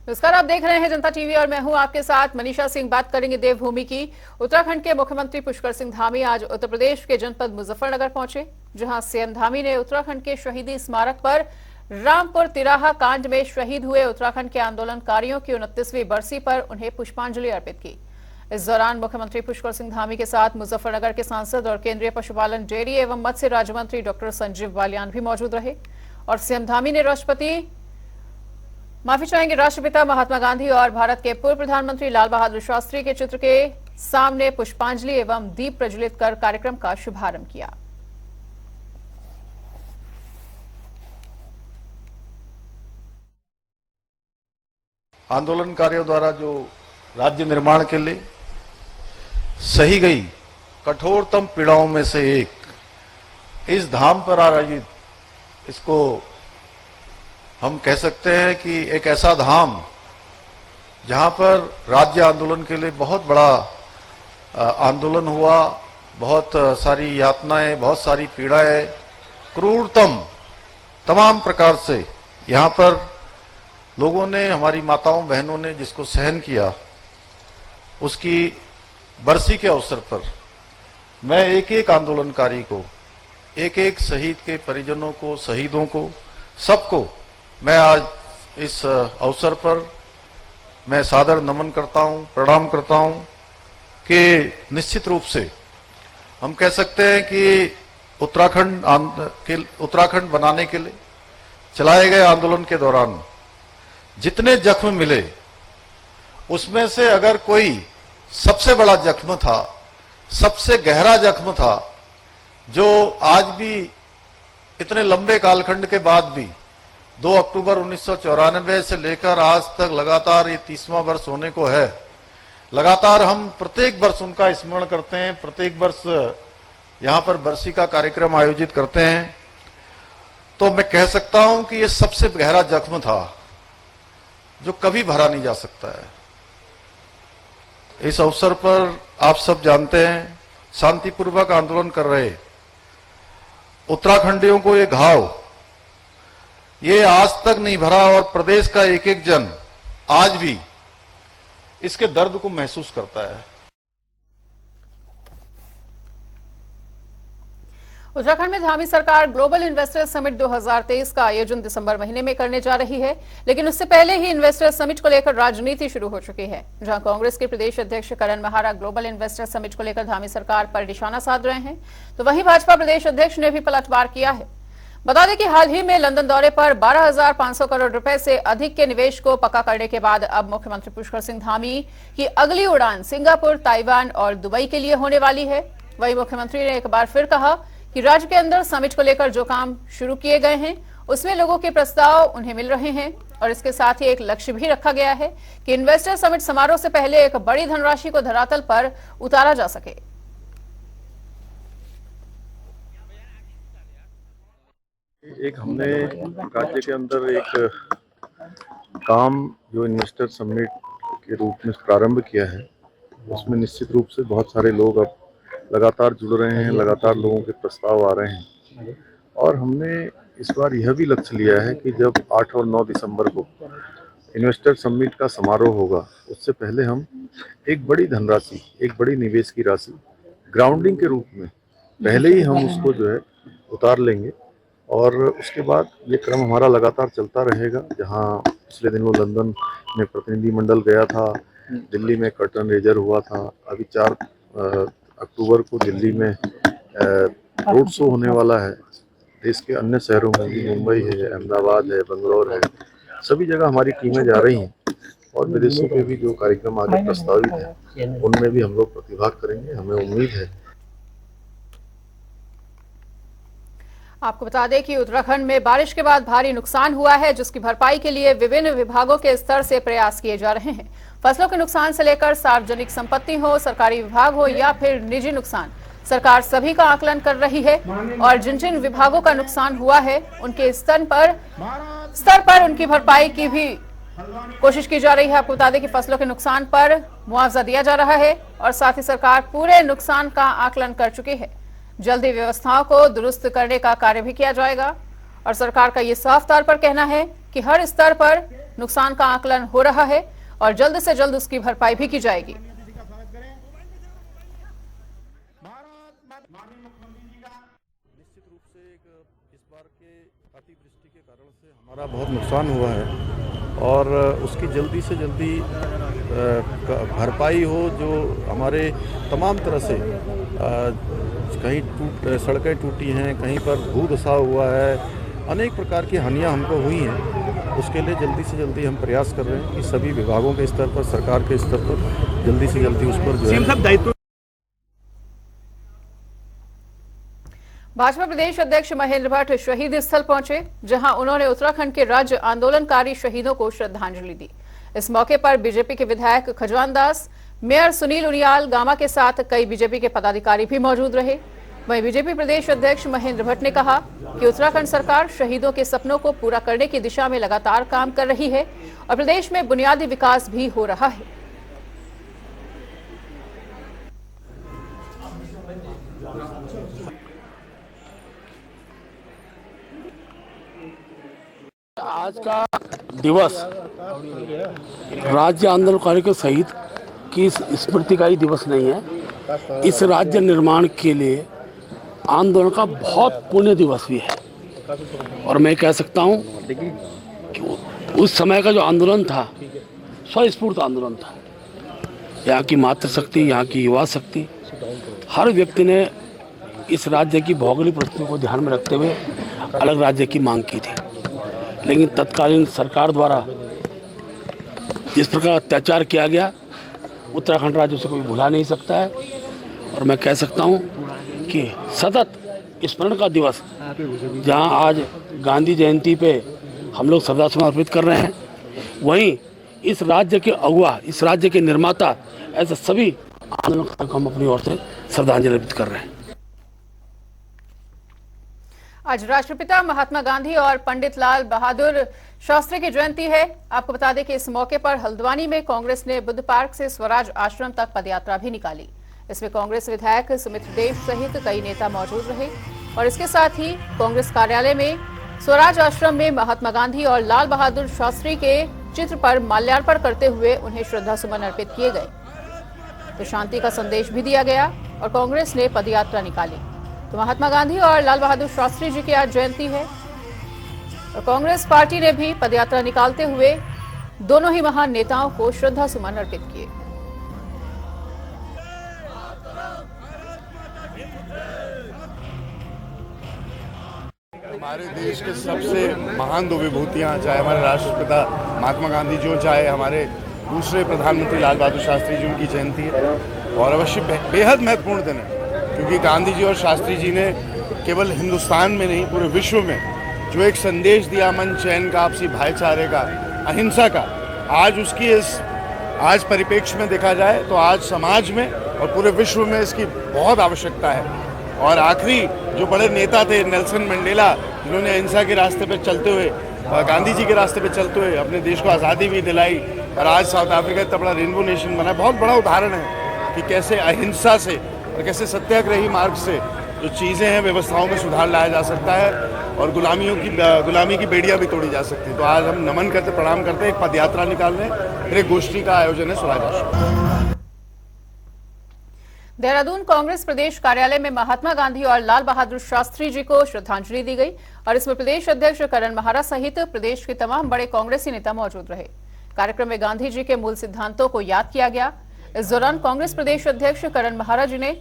नमस्कार, आप देख रहे हैं जनता टीवी और मैं हूं आपके साथ मनीषा सिंह। बात करेंगे देवभूमि की। उत्तराखंड के मुख्यमंत्री पुष्कर सिंह धामी आज उत्तर प्रदेश के जनपद मुजफ्फरनगर पहुंचे, जहां सीएम धामी ने उत्तराखंड के शहीदी स्मारक पर रामपुर तिराहा कांड में शहीद हुए उत्तराखंड के आंदोलनकारियों की 29वीं बरसी पर उन्हें पुष्पांजलि अर्पित की। इस दौरान मुख्यमंत्री पुष्कर सिंह धामी के साथ मुजफ्फरनगर के सांसद और केंद्रीय पशुपालन, डेयरी एवं मत्स्य राज्य मंत्री डॉक्टर संजीव बालियान भी मौजूद रहे और सीएम धामी ने राष्ट्रपिता महात्मा गांधी और भारत के पूर्व प्रधानमंत्री लाल बहादुर शास्त्री के चित्र के सामने पुष्पांजलि एवं दीप प्रज्वलित कर कार्यक्रम का शुभारंभ किया। आंदोलनकारियों द्वारा जो राज्य निर्माण के लिए सही गई कठोरतम पीड़ाओं में से एक इस धाम पर आयोजित, इसको हम कह सकते हैं कि एक ऐसा धाम जहां पर राज्य आंदोलन के लिए बहुत बड़ा आंदोलन हुआ, बहुत सारी यातनाएं, बहुत सारी पीड़ाएं, क्रूरतम तमाम प्रकार से यहां पर लोगों ने, हमारी माताओं बहनों ने जिसको सहन किया, उसकी बरसी के अवसर पर मैं एक एक आंदोलनकारी को, एक एक शहीद के परिजनों को, शहीदों को, सबको मैं आज इस अवसर पर मैं सादर नमन करता हूं, प्रणाम करता हूं कि निश्चित रूप से हम कह सकते हैं कि उत्तराखंड बनाने के लिए चलाए गए आंदोलन के दौरान जितने जख्म मिले, उसमें से अगर कोई सबसे बड़ा जख्म था, सबसे गहरा जख्म था, जो आज भी इतने लंबे कालखंड के बाद भी 2 अक्टूबर 1994 से लेकर आज तक लगातार ये 30वां वर्ष होने को है। लगातार हम प्रत्येक वर्ष उनका स्मरण करते हैं, प्रत्येक वर्ष यहां पर बरसी का कार्यक्रम आयोजित करते हैं। तो मैं कह सकता हूं कि ये सबसे गहरा जख्म था जो कभी भरा नहीं जा सकता है। इस अवसर पर आप सब जानते हैं, शांतिपूर्वक आंदोलन कर रहे उत्तराखंडियों को ये घाव ये आज तक नहीं भरा और प्रदेश का एक एक जन आज भी इसके दर्द को महसूस करता है। उत्तराखंड में धामी सरकार ग्लोबल इन्वेस्टर समिट 2023 का आयोजन दिसंबर महीने में करने जा रही है, लेकिन उससे पहले ही इन्वेस्टर समिट को लेकर राजनीति शुरू हो चुकी है। जहां कांग्रेस के प्रदेश अध्यक्ष करण महारा ग्लोबल इन्वेस्टर समिट को लेकर धामी सरकार पर निशाना साध रहे हैं, तो वहीं भाजपा प्रदेश अध्यक्ष ने भी पलटवार किया है। बता दें कि हाल ही में लंदन दौरे पर 12,500 करोड़ रुपए से अधिक के निवेश को पक्का करने के बाद अब मुख्यमंत्री पुष्कर सिंह धामी की अगली उड़ान सिंगापुर, ताइवान और दुबई के लिए होने वाली है। वहीं मुख्यमंत्री ने एक बार फिर कहा कि राज्य के अंदर समिट को लेकर जो काम शुरू किए गए हैं उसमें लोगों के प्रस्ताव उन्हें मिल रहे हैं और इसके साथ ही एक लक्ष्य भी रखा गया है कि इन्वेस्टर समिट समारोह से पहले एक बड़ी धनराशि को धरातल पर उतारा जा सके। एक हमने राज्य के अंदर एक काम जो इन्वेस्टर समिट के रूप में प्रारंभ किया है, उसमें निश्चित रूप से बहुत सारे लोग अब लगातार जुड़ रहे हैं, लगातार लोगों के प्रस्ताव आ रहे हैं और हमने इस बार यह भी लक्ष्य लिया है कि जब 8 और 9 दिसंबर को इन्वेस्टर समिट का समारोह होगा, उससे पहले हम एक बड़ी धनराशि, एक बड़ी निवेश की राशि ग्राउंडिंग के रूप में पहले ही हम उसको जो है उतार लेंगे और उसके बाद ये क्रम हमारा लगातार चलता रहेगा। जहां पिछले दिनों लंदन में प्रतिनिधिमंडल गया था, दिल्ली में कर्टन रेजर हुआ था, अभी 4 अक्टूबर को दिल्ली में रोड शो होने वाला है। देश के अन्य शहरों में भी, मुंबई है, अहमदाबाद है, बंगलौर है, सभी जगह हमारी टीमें जा रही हैं और विदेशों के भी जो कार्यक्रम आगे प्रस्तावित है उनमें भी हम लोग प्रतिभाग करेंगे, हमें उम्मीद है। आपको बता दें कि उत्तराखंड में बारिश के बाद भारी नुकसान हुआ है, जिसकी भरपाई के लिए विभिन्न विभागों के स्तर से प्रयास किए जा रहे हैं। फसलों के नुकसान से लेकर सार्वजनिक संपत्ति हो, सरकारी विभाग हो या फिर निजी नुकसान, सरकार सभी का आकलन कर रही है और जिन जिन विभागों का नुकसान हुआ है उनके स्तर पर उनकी भरपाई की भी कोशिश की जा रही है। आपको बता दें कि फसलों के नुकसान पर मुआवजा दिया जा रहा है और साथ ही सरकार पूरे नुकसान का आकलन कर चुकी है। जल्दी व्यवस्थाओं को दुरुस्त करने का कार्य भी किया जाएगा और सरकार का ये साफ तौर पर कहना है कि हर स्तर पर नुकसान का आकलन हो रहा है और जल्द से जल्द उसकी भरपाई भी की जाएगी। निश्चित रूप से इस बार के अतिवृष्टि के कारण से हमारा बहुत नुकसान हुआ है और उसकी जल्दी से जल्दी भरपाई हो, जो हमारे तमाम तरह से कहीं सड़कें टूटी हैं, कहीं पर भू धंसा हुआ है, अनेक प्रकार की हानियां हमको हुई हैं। उसके लिए जल्दी से जल्दी हम प्रयास कर रहे हैं कि सभी विभागों के स्तर पर, सरकार के स्तर पर जल्दी से जल्दी उस पर जो है दायित्व। भाजपा प्रदेश अध्यक्ष महेंद्र भट्ट शहीद स्थल पहुंचे, जहां उन्होंने उत्तराखंड के राज्य आंदोलनकारी शहीदों को श्रद्धांजलि दी। इस मौके पर बीजेपी के विधायक खजवान दास, मेयर सुनील उनियाल गामा के साथ कई बीजेपी के पदाधिकारी भी मौजूद रहे। वहीं बीजेपी प्रदेश अध्यक्ष महेंद्र भट्ट ने कहा कि उत्तराखंड सरकार शहीदों के सपनों को पूरा करने की दिशा में लगातार काम कर रही है और प्रदेश में बुनियादी विकास भी हो रहा है। आज का दिवस राज्य आंदोलनकारियों के शहीद की स्मृति का ही दिवस नहीं है। इस राज्य निर्माण के लिए आंदोलन का बहुत पुण्य दिवस भी है और मैं कह सकता हूँ कि उस समय का जो आंदोलन था स्वस्फूर्त आंदोलन था। यहाँ की मातृशक्ति, यहाँ की युवा शक्ति, हर व्यक्ति ने इस राज्य की भौगोलिक परिस्थिति को ध्यान में रखते हुए अलग राज्य की मांग की थी, लेकिन तत्कालीन सरकार द्वारा जिस प्रकार अत्याचार किया गया उत्तराखंड राज्य से कोई भुला नहीं सकता है। और मैं कह सकता हूँ कि सतत स्मरण का दिवस, जहाँ आज गांधी जयंती पे हम लोग श्रद्धासुमन अर्पित कर रहे हैं, वहीं इस राज्य के अगुवा, इस राज्य के निर्माता, ऐसे सभी आंदोलन को हम अपनी ओर से श्रद्धांजलि अर्पित कर रहे हैं। आज राष्ट्रपिता महात्मा गांधी और पंडित लाल बहादुर शास्त्री की जयंती है। आपको बता दें कि इस मौके पर हल्द्वानी में कांग्रेस ने बुद्ध पार्क से स्वराज आश्रम तक पदयात्रा भी निकाली। इसमें कांग्रेस विधायक सुमित्र देव सहित कई नेता मौजूद रहे और इसके साथ ही कांग्रेस कार्यालय में स्वराज आश्रम में महात्मा गांधी और लाल बहादुर शास्त्री के चित्र पर माल्यार्पण करते हुए उन्हें श्रद्धासुमन अर्पित किए गए। तो शांति का संदेश भी दिया गया और कांग्रेस ने पदयात्रा निकाली। तो महात्मा गांधी और लाल बहादुर शास्त्री जी की आज जयंती है और कांग्रेस पार्टी ने भी पदयात्रा निकालते हुए दोनों ही महान नेताओं को श्रद्धा सुमन अर्पित किए। हमारे देश के सबसे महान दो विभूतियां, चाहे हमारे राष्ट्रपिता महात्मा गांधी जी हो, चाहे हमारे दूसरे प्रधानमंत्री लाल बहादुर शास्त्री जी, उनकी जयंती है और अवश्य बेहद महत्वपूर्ण दिन है, क्योंकि गांधी जी और शास्त्री जी ने केवल हिंदुस्तान में नहीं पूरे विश्व में जो एक संदेश दिया अमन चैन का, आपसी भाईचारे का, अहिंसा का, आज उसकी इस आज परिप्रेक्ष्य में देखा जाए तो आज समाज में और पूरे विश्व में इसकी बहुत आवश्यकता है। और आखिरी जो बड़े नेता थे नेल्सन मंडेला, जिन्होंने अहिंसा के रास्ते पर चलते हुए, गांधी जी के रास्ते पर चलते हुए अपने देश को आज़ादी भी दिलाई और आज साउथ अफ्रीका इतना बड़ा रेनबो नेशन बना, बहुत बड़ा उदाहरण है कि कैसे अहिंसा से और कैसे सत्याग्रही मार्ग से जो चीज़ें हैं, व्यवस्थाओं में सुधार लाया जा सकता है और गुलामी की बेड़ियां भी तोड़ी जा सकती है। तो आज हम नमन करते, प्रणाम करते, एक पदयात्रा निकाल रहे हैं, फिर एक गोष्ठी का आयोजन है स्वराज आश्रम। देहरादून कांग्रेस प्रदेश कार्यालय में महात्मा गांधी और लाल बहादुर शास्त्री जी को श्रद्धांजलि दी गई और इसमें प्रदेश अध्यक्ष करण महारा सहित प्रदेश के तमाम बड़े कांग्रेसी नेता मौजूद रहे। कार्यक्रम में गांधी जी के मूल सिद्धांतों को याद किया गया। इस दौरान कांग्रेस प्रदेश अध्यक्ष करण महारा जी ने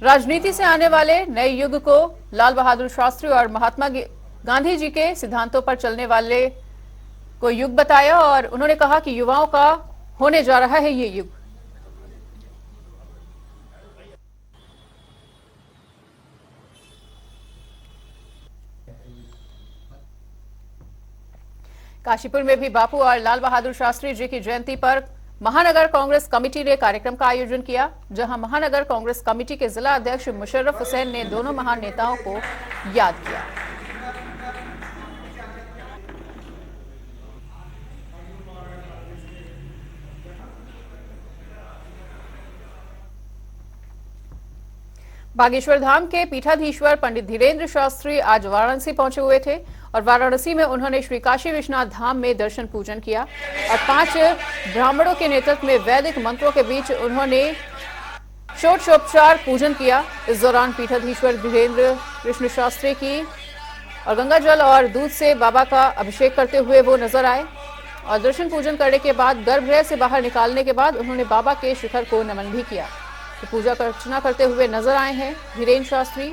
राजनीति से आने वाले नए युग को लाल बहादुर शास्त्री और महात्मा गांधी जी के सिद्धांतों पर चलने वाले को युग बताया और उन्होंने कहा कि युवाओं का होने जा रहा है ये युग। काशीपुर में भी बापू और लाल बहादुर शास्त्री जी की जयंती पर महानगर कांग्रेस कमेटी ने कार्यक्रम का आयोजन किया, जहां महानगर कांग्रेस कमेटी के जिला अध्यक्ष मुशर्रफ हुसैन ने दोनों महान नेताओं को याद किया। बागेश्वर धाम के पीठाधीश्वर पंडित धीरेन्द्र शास्त्री आज वाराणसी पहुंचे हुए थे और वाराणसी में उन्होंने श्री काशी विश्वनाथ धाम में दर्शन पूजन किया और 5 ब्राह्मणों के नेतृत्व में वैदिक मंत्रों के बीच उन्होंने षोडशोपचार पूजन किया। इस दौरान पीठाधीश्वर धीरेन्द्र कृष्ण शास्त्री की और गंगा जल और दूध से बाबा का अभिषेक करते हुए वो नजर आए और दर्शन पूजन करने के बाद गर्भगृह से बाहर निकालने के बाद उन्होंने बाबा के शिखर को नमन भी किया। तो पूजा अर्चना करते हुए नजर आए हैं धीरेन्द्र शास्त्री।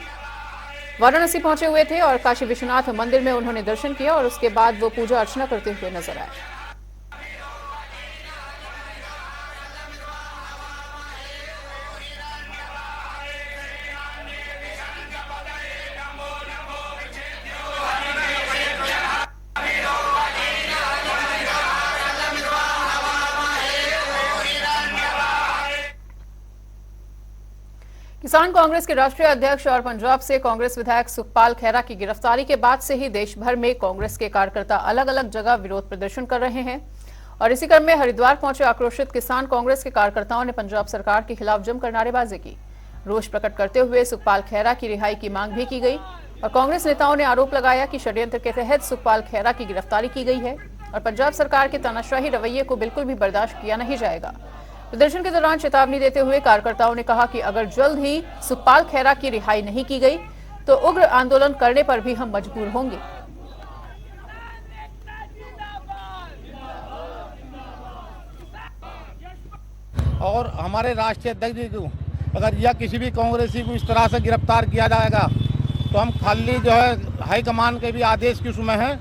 वाराणसी पहुंचे हुए थे और काशी विश्वनाथ मंदिर में उन्होंने दर्शन किया और उसके बाद वो पूजा अर्चना करते हुए नजर आए। किसान कांग्रेस के राष्ट्रीय अध्यक्ष और पंजाब से कांग्रेस विधायक सुखपाल खैरा की गिरफ्तारी के बाद से ही देश भर में कांग्रेस के कार्यकर्ता अलग अलग जगह विरोध प्रदर्शन कर रहे हैं और इसी क्रम में हरिद्वार पहुंचे आक्रोशित किसान कांग्रेस के कार्यकर्ताओं ने पंजाब सरकार के खिलाफ जमकर नारेबाजी की। रोष प्रकट करते हुए सुखपाल खैरा की रिहाई की मांग भी की गई और कांग्रेस नेताओं ने आरोप लगाया कि षड्यंत्र के तहत सुखपाल खैरा की गिरफ्तारी की गई है और पंजाब सरकार के तानाशाही रवैये को बिल्कुल भी बर्दाश्त किया नहीं जाएगा। प्रदर्शन के दौरान चेतावनी देते हुए कार्यकर्ताओं ने कहा कि अगर जल्द ही सुखपाल खैरा की रिहाई नहीं की गई तो उग्र आंदोलन करने पर भी हम मजबूर होंगे। और हमारे राष्ट्रीय अध्यक्ष जी को अगर या किसी भी कांग्रेसी को इस तरह से गिरफ्तार किया जाएगा तो हम खाली जो है हाईकमान के भी आदेश की उसमें है।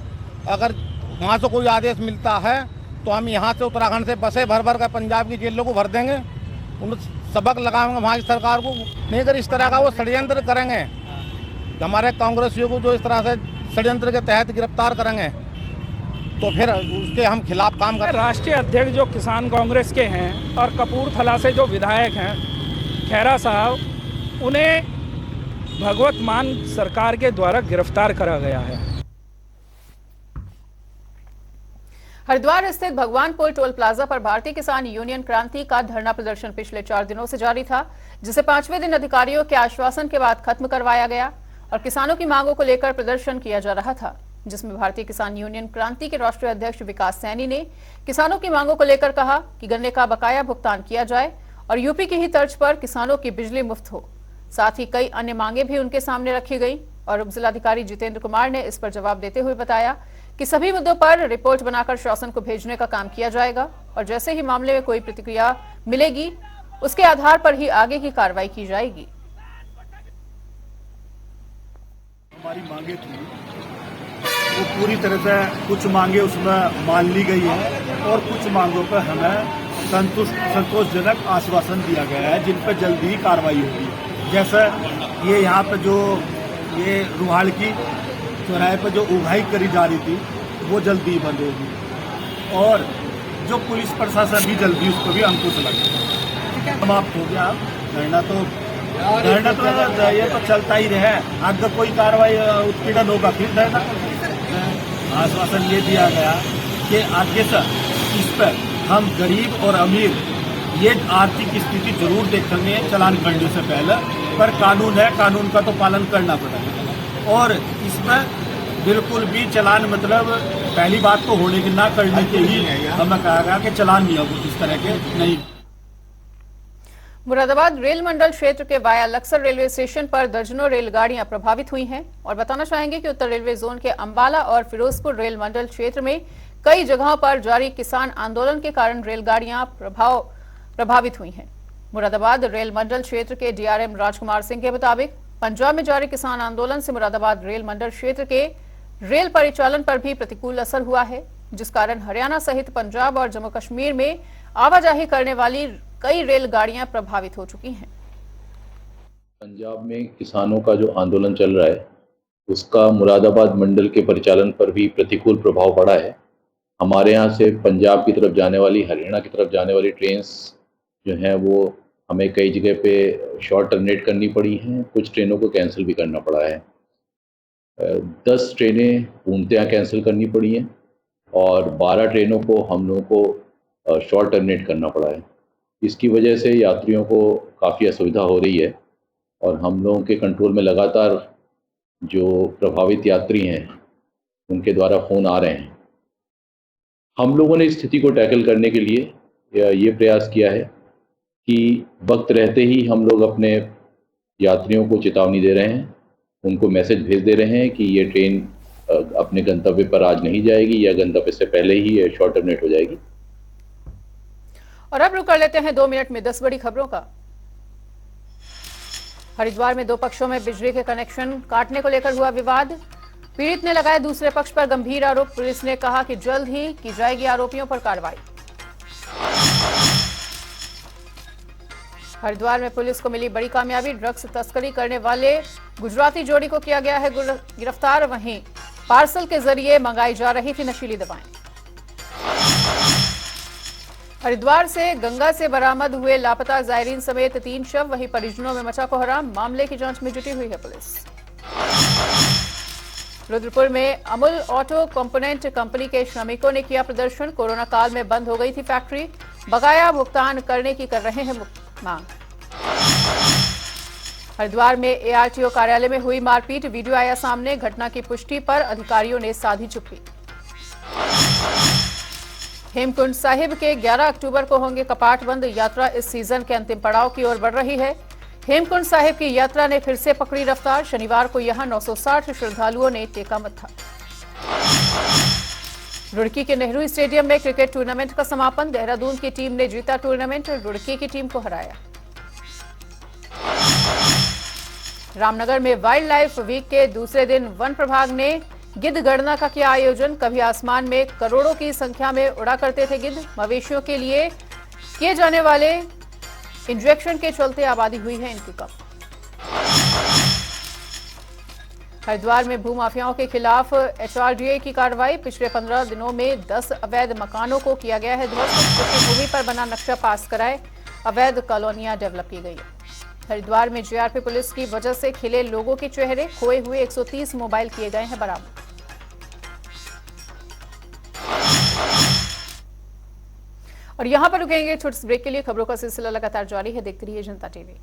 अगर वहाँ से कोई आदेश मिलता है तो हम यहाँ से उत्तराखंड से बसें भर भर कर पंजाब की जेलों को भर देंगे, उन सबक लगाएंगे वहाँ की सरकार को। नहीं अगर इस तरह का वो षड्यंत्र करेंगे हमारे कांग्रेसियों को जो इस तरह से षड्यंत्र के तहत गिरफ्तार करेंगे तो फिर उसके हम खिलाफ काम करेंगे। राष्ट्रीय अध्यक्ष जो किसान कांग्रेस के हैं और कपूरथला से जो विधायक हैं खैरा साहब, उन्हें भगवत मान सरकार के द्वारा गिरफ्तार करा गया है। हरिद्वार स्थित भगवानपुर टोल प्लाजा पर भारतीय किसान यूनियन क्रांति का धरना प्रदर्शन पिछले 4 दिनों से जारी था, जिसे 5वें दिन अधिकारियों के आश्वासन के बाद खत्म करवाया गया और किसानों की मांगों को लेकर प्रदर्शन किया जा रहा था, जिसमें भारतीय किसान यूनियन क्रांति के राष्ट्रीय अध्यक्ष विकास सैनी ने किसानों की मांगों को लेकर कहा कि गन्ने का बकाया भुगतान किया जाए और यूपी की ही तर्ज पर किसानों की बिजली मुफ्त हो। साथ ही कई अन्य मांगे भी उनके सामने रखी गई और उप जिलाधिकारी जितेंद्र कुमार ने इस पर जवाब देते हुए बताया कि सभी मुद्दों पर रिपोर्ट बनाकर शासन को भेजने का काम किया जाएगा और जैसे ही मामले में कोई प्रतिक्रिया मिलेगी उसके आधार पर ही आगे की कार्रवाई की जाएगी। हमारी मांगे थी वो पूरी तरह से कुछ मांगे उसमें मान ली गई है और कुछ मांगों पर हमें संतोषजनक आश्वासन दिया गया है जिन पर जल्दी ही कार्रवाई होगी। जैसे ये यहाँ पर जो ये रुहाल की चौराहे पर जो उगाही करी जा रही थी वो जल्दी ही बंद होगी और जो पुलिस प्रशासन भी जल्दी उस पर भी अंकुश लगेगा। समाप्त हो गया। धरना तो ये तो चलता ही रहे, अगर कोई कार्रवाई उत्पीड़न होगा फिर धरना। आश्वासन ये दिया गया कि आगे से इस पर हम गरीब और अमीर ये आर्थिक स्थिति जरूर देखेंगे चालान करने से पहले, पर कानून है, कानून का तो पालन करना पड़ेगा और इसमें बिल्कुल भी चालान मतलब पहली बात तो होने की ना करने के ही हमें कहा गया कि चालान नहीं होगा इस तरह के नहीं। मुरादाबाद रेल मंडल क्षेत्र के वाया लक्सर रेलवे स्टेशन पर दर्जनों रेलगाड़ियां प्रभावित हुई हैं और बताना चाहेंगे कि उत्तर रेलवे जोन के अंबाला और फिरोजपुर रेल मंडल क्षेत्र में कई जगहों पर जारी किसान आंदोलन के कारण रेलगाड़ियां प्रभावित हुई हैं। मुरादाबाद रेल मंडल क्षेत्र के डीआरएम राजकुमार सिंह के मुताबिक पंजाब में जारी किसान आंदोलन से मुरादाबाद रेल मंडल क्षेत्र के रेल परिचालन पर भी प्रतिकूल असर हुआ है, जिस कारण हरियाणा सहित पंजाब और जम्मू कश्मीर में आवाजाही करने वाली कई रेलगाड़ियां प्रभावित हो चुकी हैं। पंजाब में किसानों का जो आंदोलन चल रहा है उसका मुरादाबाद मंडल के परिचालन पर भी प्रतिकूल प्रभाव पड़ा है। हमारे यहाँ से पंजाब की तरफ जाने वाली, हरियाणा की तरफ जाने वाली ट्रेन्स जो हैं वो हमें कई जगह पे शॉर्ट टर्मिनेट करनी पड़ी हैं, कुछ ट्रेनों को कैंसिल भी करना पड़ा है। 10 ट्रेनें पूर्णतः कैंसिल करनी पड़ी हैं और 12 ट्रेनों को हम लोगों को शॉर्ट टर्मिनेट करना पड़ा है। इसकी वजह से यात्रियों को काफ़ी असुविधा हो रही है और हम लोगों के कंट्रोल में लगातार जो प्रभावित यात्री हैं उनके द्वारा फ़ोन आ रहे हैं। हम लोगों ने इस स्थिति को टैकल करने के लिए ये प्रयास किया है कि वक्त रहते ही हम लोग अपने यात्रियों को चेतावनी दे रहे हैं, उनको मैसेज भेज दे रहे हैं कि ये ट्रेन अपने गंतव्य पर आज नहीं जाएगी या गंतव्य से पहले ही शॉर्ट टर्मिनेट हो जाएगी। और अब रुक कर लेते हैं 2 मिनट में 10 बड़ी खबरों का। हरिद्वार में 2 पक्षों में बिजली के कनेक्शन काटने को लेकर हुआ विवाद। पीड़ित ने लगाया दूसरे पक्ष पर गंभीर आरोप। पुलिस ने कहा कि जल्द ही की जाएगी आरोपियों पर कार्रवाई। हरिद्वार में पुलिस को मिली बड़ी कामयाबी। ड्रग्स तस्करी करने वाले गुजराती जोड़ी को किया गया है गिरफ्तार। वहीं पार्सल के जरिए मंगाई जा रही थी नशीली दवाएं। हरिद्वार से गंगा से बरामद हुए लापता जायरीन समेत 3 शव। वहीं परिजनों में मचा कोहराम। मामले की जांच में जुटी हुई है पुलिस। रुद्रपुर में अमूल ऑटो कंपोनेंट कंपनी के श्रमिकों ने किया प्रदर्शन। कोरोना काल में बंद हो गई थी फैक्ट्री। बकाया भुगतान करने की कर रहे हैं मांग। हरिद्वार में एआरटीओ कार्यालय में हुई मारपीट। वीडियो आया सामने। घटना की पुष्टि पर अधिकारियों ने साधी चुप्पी। हेमकुंड साहिब के 11 अक्टूबर को होंगे कपाट बंद। यात्रा इस सीजन के अंतिम पड़ाव की ओर बढ़ रही है। हेमकुंड साहिब की यात्रा ने फिर से पकड़ी रफ्तार। शनिवार को यहां 960 श्रद्धालुओं ने टेका मत्था। रुड़की के नेहरू स्टेडियम में क्रिकेट टूर्नामेंट का समापन। देहरादून की टीम ने जीता टूर्नामेंट। रुड़की की टीम को हराया। रामनगर में वाइल्ड लाइफ वीक के दूसरे दिन वन प्रभाग ने गिद्ध गणना का किया आयोजन। कभी आसमान में करोड़ों की संख्या में उड़ा करते थे गिद्ध। मवेशियों के लिए किए जाने वाले इंजेक्शन के चलते आबादी हुई है इनकी कम। हरिद्वार में भूमाफियाओं के खिलाफ एचआरडीए की कार्रवाई। पिछले 15 दिनों में 10 अवैध मकानों को किया गया है ध्वस्त। कृषि भूमि पर बना नक्शा पास कराए अवैध कॉलोनियां डेवलप की गई है। हरिद्वार में जीआरपी पुलिस की वजह से खिले लोगों के चेहरे। खोए हुए 130 मोबाइल किए गए हैं बरामद। और यहां पर रुकेंगे छोटे से ब्रेक के लिए। खबरों का सिलसिला लगातार जारी है। देखते रहिए जनता टीवी।